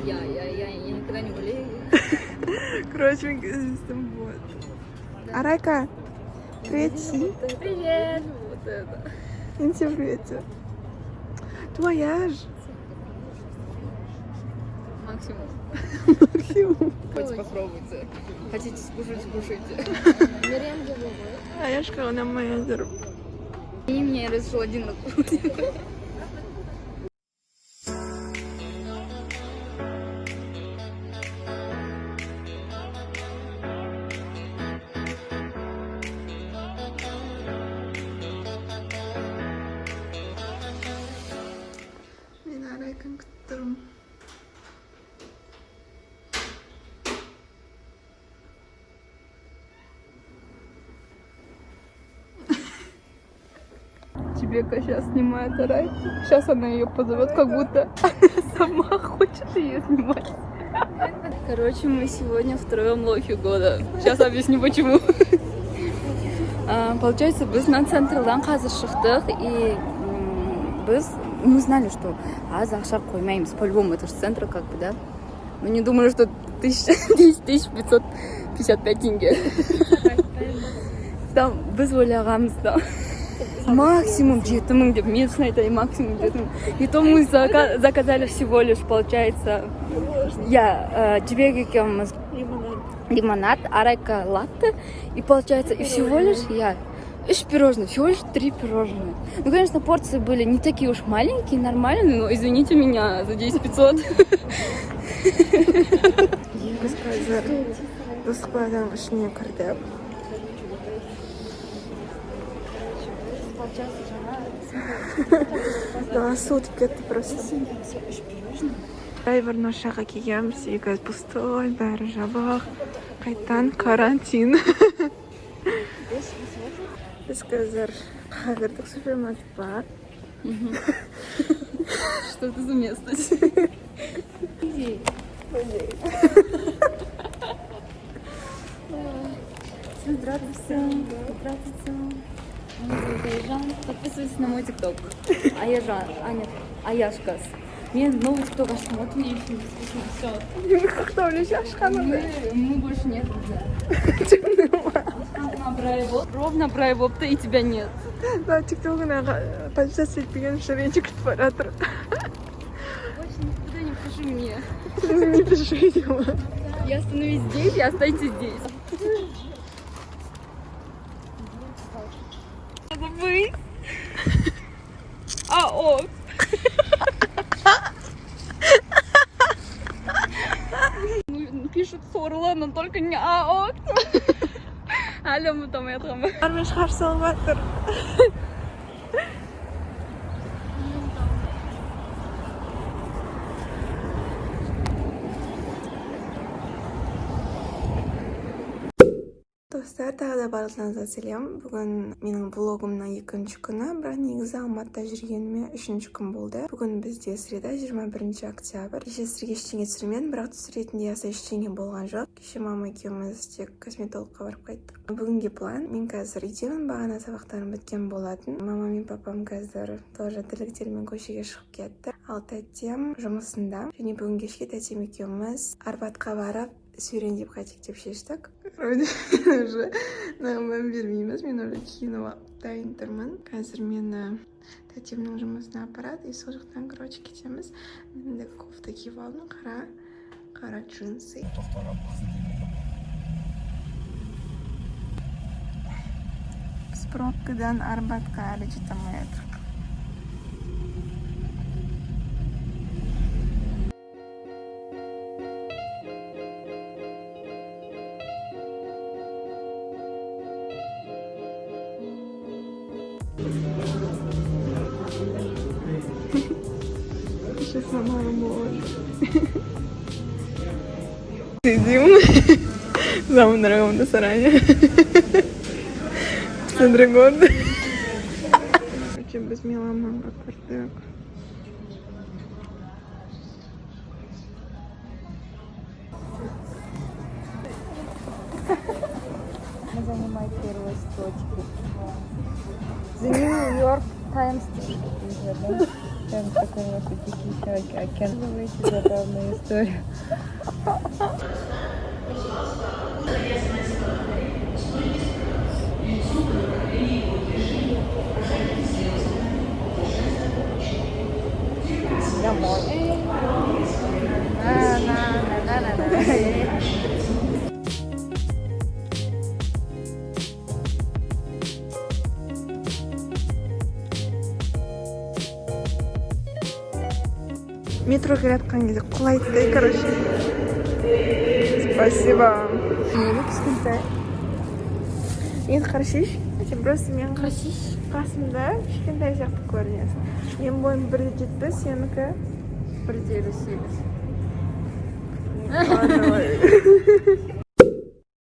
Я никогда не болею. Короче, вот. Арайка, привет. Привет! Вот это. Всем привет. Твоя ж. Максимум. Максимум. Хоть попробуйте. Хотите скушать, скушайте. А я ж на менеджер. И мне решил один раз. Мен Арайканы күтіп тұрмын. Чебека сейчас снимает Арайку. Сейчас она ее позовет, как будто она сама хочет ее снимать. Короче, мы сегодня втроем лохи года. Сейчас объясню почему. Получается, біз на центрдан қазір шықтық, и мы знали, что аз ақша қоймаймыз. По-любому, это же центр, как бы, да? Мы не думали, что 10 555 тенге. Там біз ойлағанбыз да. Максимум 7000 деп, мен шын айтайын, максимум 7000. И то мы заказали всего лишь, получается, Жібек екеуміз лимонад, Арайка латте, и получается, и всего лишь 3 пирожных, всего лишь 3 пирожных. Ну, конечно, порции были не такие уж маленькие, нормальные, но извините меня за 10 500. Досқадан ішіне кірді. Да, суд кетті просто. Драйвер нашаға келгенбіз, егіз пустой, бәрі жабық. Қайтан карантин. Біз қазір қағырдық супермаркетқа. Что это за место? Здравствуйте. Подписывайтесь на мой тикток. Аяшкас. Мне новый тикток аштым, отлично. Все. Кто влечешь, Ханна? Мы больше нет. Ровно брайвопта, и тебя нет. Да, тиктогына подписаться етпеген шыренчик күтіп баратыр. Больше никуда не пиши мне. Не пиши его. Я остановись здесь, и останьтесь здесь. Забыть. Ок. Пишут сорла, но только не ок. Алло, мы там это. Армен шығарсы алып жатыр. Достар, тағы да барлықтарыңызға сәлем. Бүгін менің блогымның 2-ші күні, бірақ негізі Алматыда жүргеніме 3-ші күн болды. Бүгін бізде среда, 21 октябрь. Кеше сіздерге ештеңе түсірмедім, бірақ түсіретіндей аса ештеңе болған жоқ. Кеше мама екеуміз тек косметологқа барып қайттық. Бүгінге план: мен қазір үйдемін, бағана сабақтарым біткен болатын. Мама мен папам қазір тоже тірліктермен көшеге шығып кетті. Ал тәтем жұмысында. Және бүгін кешке тәтем екеуміз Арбатқа барып сүйрен деп қайтайық деп шештік. Уже нағыман бермейміз, мен уже киініп алып дайын тұрмын. Қазір мені тәтемнің жұмысына апарады, и сол жақтан, короче, кетеміз. Мен де кофта киіп алдым, қара джинсы. Біз пробкадан Арбатқа әлі жете алмай жатырмыз. Сейчас сама работаю. Сидим за мной на сарае. В центре города. Короче, без меломанка квартирок. Мы занимаем первую строчку. The New York Times. прям такой вот дикий океан. Выйти забавная история. Метро келе жатқан кезде құлайды да, короче. Спасибо. Мені кішкентай. Мен қарашиш, сен просто мен қасымда кішкентай сияқты көрінесің. Мен бойым 1.7, сенікі 1.8. Ладно,